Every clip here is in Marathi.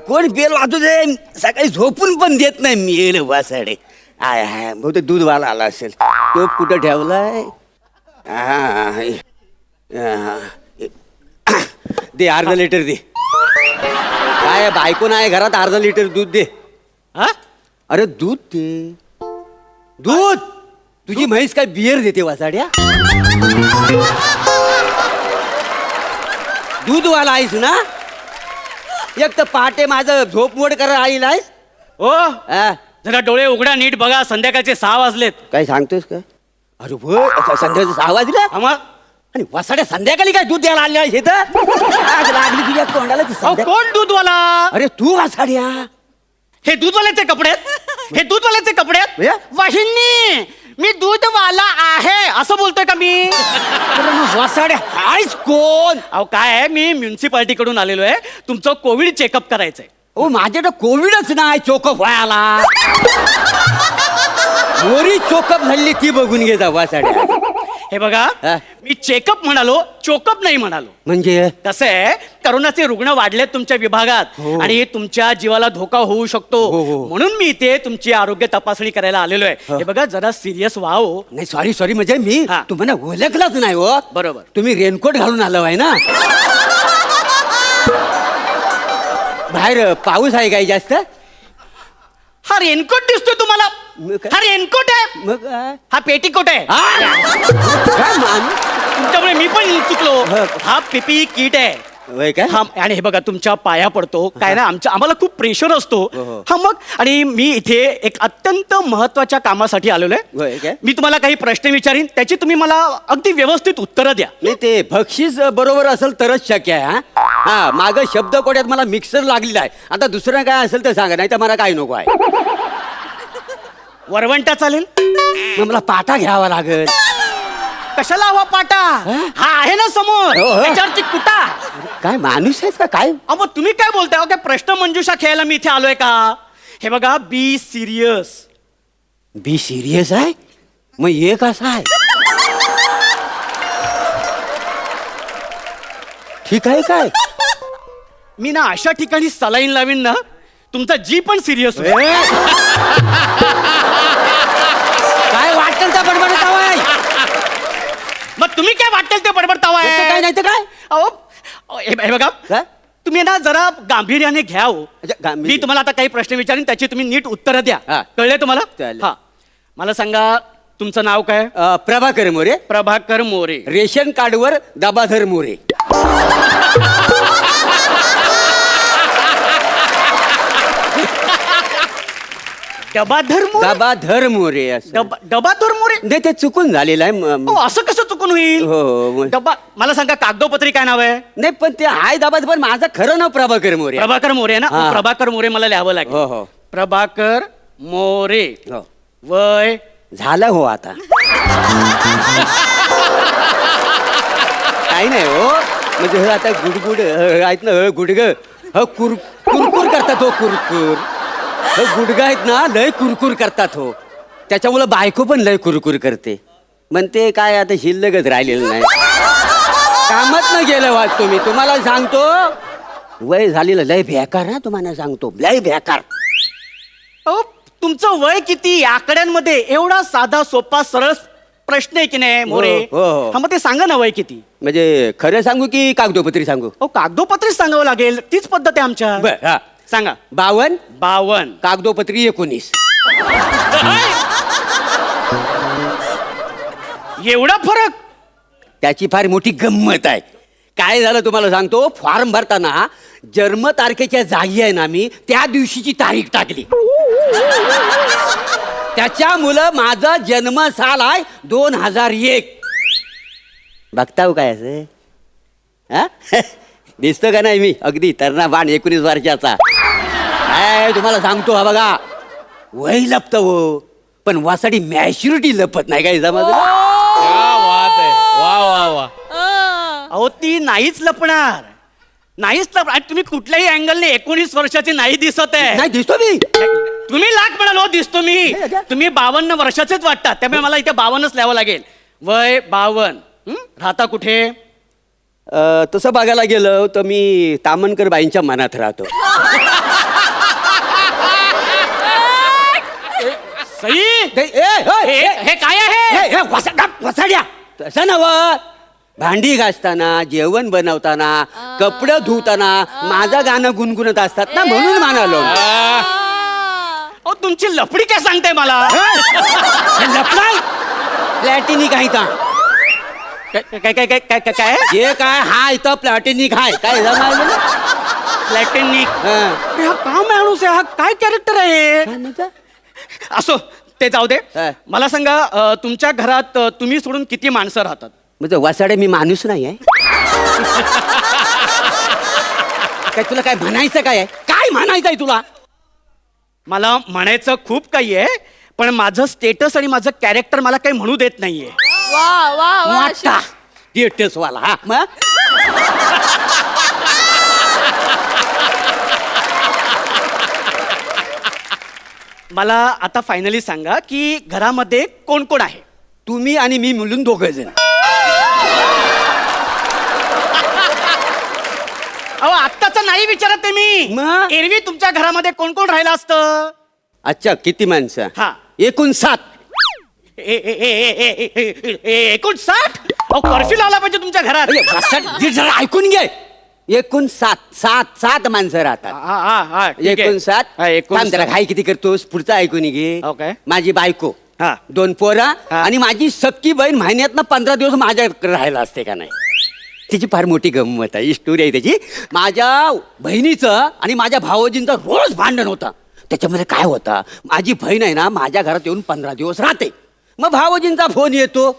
कोण बेल वाजू दे, सकाळी झोपून पण देत नाही मी. येईल वासाडे. आय हाय बहुतेक दूधवाला आला असेल. तो कुठं ठेवलाय? दे अर्धा लिटर दे. काय बायको नाही घरात, अर्धा लिटर दूध दे. हा? अरे दूध दे. दूध. तुझी म्हैस काय बियर देते वासाड्या? दूधवाला आहेस ना? एक तर पहाटे माझं झोपमोड करायला आईल आहेस. ओ जरा डोळे उघडा, नीट बघा, संध्याकाळचे 6 वाजलेत. काय सांगतोस का? अरे हो, संध्याकाळचे 6 वाजले. मग आणि वासाड्या संध्याकाळी काय दूध द्यायला आले आहेस इथं? आग लागली तुझ्या तोंडाला ती अहो, कोण दूधवाला? अरे तू वासाड्या. हे दूधवाल्याचे कपडे आहेत? हे दूधवाल्याचे कपडे आहेत? म्हणजे? वाहिनी, मी दूधवाला आहे असं बोलतोय का मी? वासाड्या आहेस कोण? अहो काय आहे, मी म्युन्सिपाल्टी कडून आलेलो आहे. तुमचं कोविड चेकअप करायचंय. ओ माझ्याकडे कोविडच नाही, चोकअप व्हायला. मोरी चोकअप झाली ती बघून घे जा वासाड्या. हे बघा, हा? मी चेकअप म्हणालो, चोकअप नाही म्हणालो. म्हणजे कसं आहे, करोनाचे रुग्ण वाढलेत तुमच्या विभागात. हो. आणि तुमच्या जीवाला धोका होऊ शकतो. हो, हो. म्हणून मी इथे तुमची आरोग्य तपासणी करायला आलेलो आहे. हे बघा, जरा सिरियस व्हावं. नाही सॉरी म्हणजे मी हा. तुम्हाला ओळखलंच नाही हो. बरोबर. तुम्ही रेनकोट घालून आलो आहे ना? बाहेर पाऊस आहे काही जास्त? हा रेनकोट दिसतोय तुम्हाला? मग काय? हा रेनकोट आहे? मग काय? हा पेटीकोट आहे. काय माणूस? तुमच्यामुळे मी पण चुकलो. हा. हा पीपी किट आहे. होय काय? हा, आणि हे बघा, तुमच्या पाया पडतो काय ना, आम्हाला खूप प्रेशर असतो. हो. हा मग, आणि मी इथे एक अत्यंत महत्वाच्या कामासाठी आलेलो होय आहे. काय? मी तुम्हाला काही प्रश्न विचारीन, त्याची तुम्ही मला अगदी व्यवस्थित उत्तरं द्या. नाही ते बक्षीस बरोबर असेल तरच शक्य आहे. हा माग शब्दकोड्यात मला मिक्सर लागलेला आहे. आता दुसरं काय असेल तर सांगा, नाही तर मला काय नको आहे. वरवंटा चालेल? मग मला पाटा घ्यावा लागेल. कशाला हवा पाटा? हा आहे ना समोर, हो, हो. त्याच्यावरती कुटा. काय माणूस आहे का काय? अहो, मग तुम्ही काय बोलताय? अहो, काय प्रश्न मंजुषा खेळायला मी इथे आलोय का? हे बघा, बी सिरियस. बी सिरियस आहे? मग हे कसं आहे? ठीक आहे काय? मी ना अशा ठिकाणी सलाईन लावीन ना, तुमचा जी पण सिरियस होईल. काय वाटेल त्या बडबडत आहे? मग तुम्ही काय वाटेल ते बडबडतावाय? काय नाही तर काय? अहो, हे बघा, काय? तुम्ही ना जरा गांभीर्याने घ्या हो. अच्छा, गांभीर्य. मी तुम्हाला आता काही प्रश्न विचारीन, त्याची तुम्ही नीट उत्तरं द्या. हा. कळले तुम्हाला? चालेल. हा, मला सांगा, तुमचं नाव काय? प्रभाकर मोरे. प्रभाकर मोरे. रेशन कार्डवर दाबाधर मोरे. डबाधर मोरे? दाबाधर मोरे असं. डबाधर मोरे? नाही ते चुकून झालेलं आहे. अहो, असं कसं चुकून होईल? हो. डबा, मला सांगा, कागदोपत्री काय नाव आहे? नाही पण ते आहे दाबाध, पण माझं खरं नाव प्रभाकर मोरे. प्रभाकर मोरे आहे ना? हा. प्रभाकर मोरे मला लिहावं हो लागेल. हो प्रभाकर मोरे. हो. वय? झालं हो आता. काही नाही हो, म्हणजे हे आता गुडगुड आहेत ना, गुडग कुरकुर करतात हो, कुरकुर. गुडगा आहेत ना, लय कुरकुर करतात हो. त्याच्यामुळे बायको पण लय कुरकुर करते. म्हणते काय आता शिल्लकच राहिलेलं नाही. कामच न गेलं वाटतो. मी तुम्हाला सांगतो, वय झालेलं लय बेकार. हा तुम्हाला सांगतो, लय बेकार. अहो, तुमचं वय किती आकड्यांमध्ये? एवढा साधा सोपा सरळ प्रश्न आहे की नाही मोरे? हो, हो. हा, मग ते सांगा ना, वय किती? म्हणजे खरं सांगू की कागदोपत्री सांगू? अहो, कागदोपत्रीच सांगावं लागेल, तीच पद्धत आहे आमच्या. बर हा. सांगा. 52 52. कागदोपत्री 19. एवढा फरक? त्याची फार मोठी गंमत आहे. काय झालं तुम्हाला सांगतो, फॉर्म भरताना जन्म तारखेच्या जागी आहे ना, मी त्या दिवशीची तारीख टाकली. त्याच्यामुळं माझा जन्म साल आहे 2001. बघताव काय असं? हा? दिसतो का नाही मी अगदी तरणा बाण 19 वर्षाचा? काय तुम्हाला सांगतो, हा बघा, वय लपत हो, पण वासाठी मॅच्युरिटी लपत नाही. काय समजलं? वा. अहो, ती नाहीच लपणार. तुम्ही कुठल्याही अँगलने 19 वर्षाचे नाही दिसत आहे. नाही दिसतो मी. तुम्ही लाख म्हणालो, दिसतो मी. तुम्ही 52 वर्षाचेच वाटतात, त्यामुळे मला इथे 52च लिहावं लागेल. वय 52. राहता कुठे? तसं बघायला गेलं तर मी तामणकर बाईंच्या मनात राहतो. सई हे काय आहे? वसाड्या तसं नव भांडी घासताना जेवण बनवताना कपडे धुताना माझं गाणं गुणगुणत असतात ना म्हणून म्हणालो. अहो, तुमची लफडी काय सांगताय मला? लपलाय प्लॅटिनिक आहे का काय काय काय काय काय हे काय हा इथं प्लॅटिनिक आहे काय प्लॅटिनिक? हा का माणूस आहे? हा काय कॅरेक्टर आहे? असो ते जाऊ दे. हा. मला सांगा तुमच्या घरात तुम्ही सोडून किती माणसं राहतात? म्हणजे वसाडे मी माणूस नाही आहे. काय तुला काय म्हणायचं काय आहे? काय म्हणायचं आहे तुला? मला म्हणायचं खूप काही आहे पण माझं स्टेटस आणि माझं कॅरेक्टर मला काही म्हणू देत नाहीये. वा वा वा मोठा स्टेटस वाला हा मग मला आता फायनली सांगा की घरामध्ये कोण कोण आहे? तुम्ही आणि मी मिळून दोघं जण. अहो आत्ताच नाही विचारत आहे मी. मग? एरवी तुमच्या घरामध्ये कोण कोण राहिलं असतं? अच्छा किती माणसं? हा. एकूण 7. एकूण 60? अहो कर्फ्यू लावला पाहिजे तुमच्या घरात. जरा ऐकून घे. एकूण 7 माणसं राहतात. हा हा हा ठीक आहे. एकूण 7. हा, एकूण थांब जरा सात. घाई किती करतोस पुढचं ऐकून घे. Okay. माझी बायको हा. 2 पोरा हा. आणि माझी सक्की बहीण महिन्यातनं 15 दिवस माझ्याकडे राहायला असते का नाही. तिची फार मोठी गंमत आहे स्टोरी आहे त्याची. माझ्या बहिणीचं आणि माझ्या भावजींचं रोज भांडण होतं. त्याच्यामध्ये काय होतं माझी बहीण आहे ना माझ्या घरात येऊन 15 दिवस राहते. मग भावजींचा फोन येतो.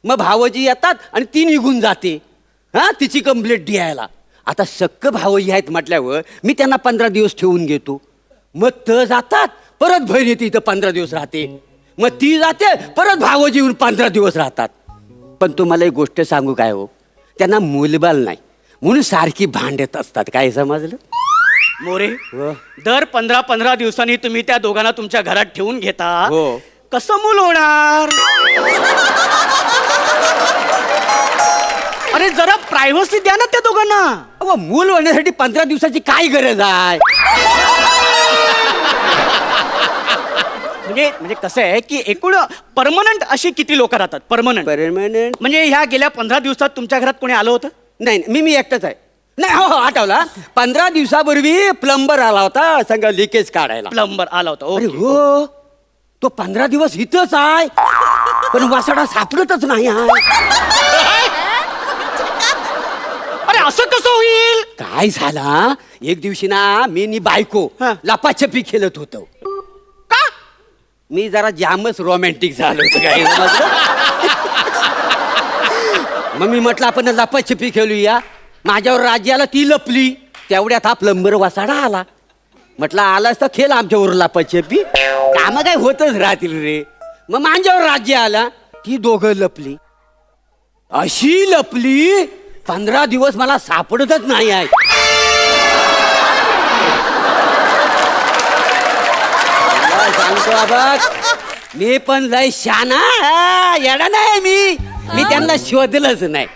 मग भावजी येतात आणि ती निघून जाते. हा तिची कंप्लेंट द्यायला. आता सक्क भावजी आहेत म्हटल्यावर मी त्यांना 15 दिवस ठेवून घेतो. मग त जातात परत बहीण येते इथं 15 दिवस राहते. मग ती जाते परत भावजी येऊन 15 दिवस राहतात. पण तुम्हाला एक गोष्ट सांगू काय हो त्यांना मूलबाल नाही म्हणून सारखी भांडत असतात. काय समजलं? मोरे हो. दर 15 दिवसांनी तुम्ही त्या दोघांना तुमच्या घरात ठेवून घेता. हो. कसं मूल होणार? अरे जरा प्रायव्हसी द्या ना त्या दोघांना. अहो, मूल होण्यासाठी 15 दिवसाची काय गरज आहे? म्हणजे कसं आहे की एकूण परमनंट अशी किती लोक राहतात? परमनंट परमनंट म्हणजे ह्या गेल्या 15 दिवसात तुमच्या घरात कोणी आलं होतं? नाही मी एकटाच आहे. नाही हो आठवला 15 दिवसापूर्वी प्लंबर आला होता संग लिकेज काढायला. प्लंबर आला होता. अरे ओके. हो तो 15 दिवस इथंच आहे पण वासाडा सापडतच नाही आहे. अरे असं कसं होईल? काय झाला एक दिवशी ना मी नी बायको हा. लपाछपी खेळत होतो. का? मी जरा जामच रोमॅन्टिक झालो होतो. काय समजलं? मग मी म्हटलं आपण लपाछपी खेळूया. माझ्यावर राज्याला ती लपली तेवढ्यात हा प्लंबर वासाडा आला. म्हटलं आलास तर खेळ आमच्यावर लपाछपी कामं काय होतच राहतील रे. मग माझ्यावर राज्य आला ती दोघं लपली. अशी लपली 15 दिवस मला सापडतच नाही आहे. तुला सांगतो बघ मी पण लय शाना येडा नाही मी त्यांना शोधलंच नाही.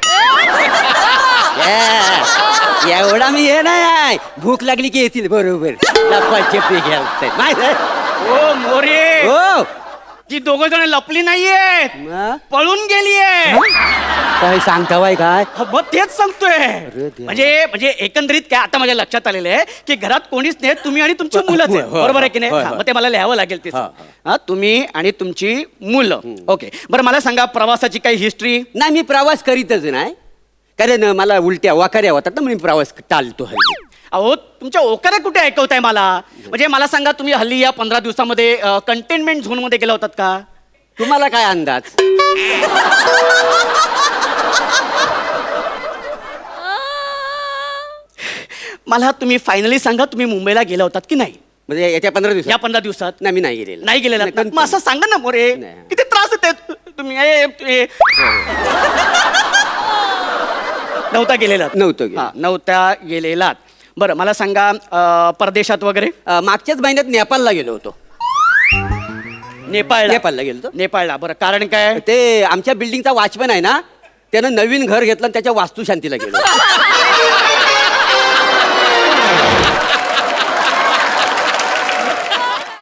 एवढा मी हे नाही भूक लागली की येतील बरोबर लपाछपी घ्यायला माहित आहे? ओ मोरे हो ती दोघ जण लपली नाहीये मग? पळून गेलीये. काय सांगतावाय काय? मग तेच सांगतोय. देवा. म्हणजे एकंदरीत काय आता माझ्या लक्षात आलेलं आहे की घरात कोणीच नाही तुम्ही आणि तुमची मुलंच आहे. हो, बरोबर आहे की नाही? हो, हा, हो. मग ते मला लिहावं लागेल ते. हा, हा तुम्ही आणि तुमची मुलं. ओके बरं मला सांगा प्रवासाची काही हिस्ट्री? नाही मी प्रवास करीतच नाही कारण मला उलट्या वाकाऱ्या होतात ना म्हणून प्रवास टाळतो हल्ली. अहो तुमच्या ओकाऱ्या कुठे ऐकवताय मला? म्हणजे मला सांगा तुम्ही हल्ली या 15 दिवसामध्ये कंटेनमेंट झोन मध्ये गेला होतात का? तुम्हाला काय अंदाज? मला तुम्ही फायनली सांगा तुम्ही मुंबईला गेला होतात की नाही म्हणजे याच्या 15 या दिवसात 15 दिवसात? नाही मी नाही गेलेलो. नाही गेलेला नाही, मग असं सांगा ना मोरे. नाही. किती त्रास येते तुम्ही नव्हता गेलेलात? नव्हतो गेलो. हा, नव्हत्या गेलेलात. बरं मला सांगा परदेशात वगैरे? मागच्याच महिन्यात नेपाळला गेलो होतो. नेपाळला गेलो होतो. नेपाळला. बरं कारण काय? ते आमच्या बिल्डिंगचा वॉचमॅन आहे ना त्यानं नवीन घर घेतलं आणि त्याच्या वास्तुशांतीला गेलो.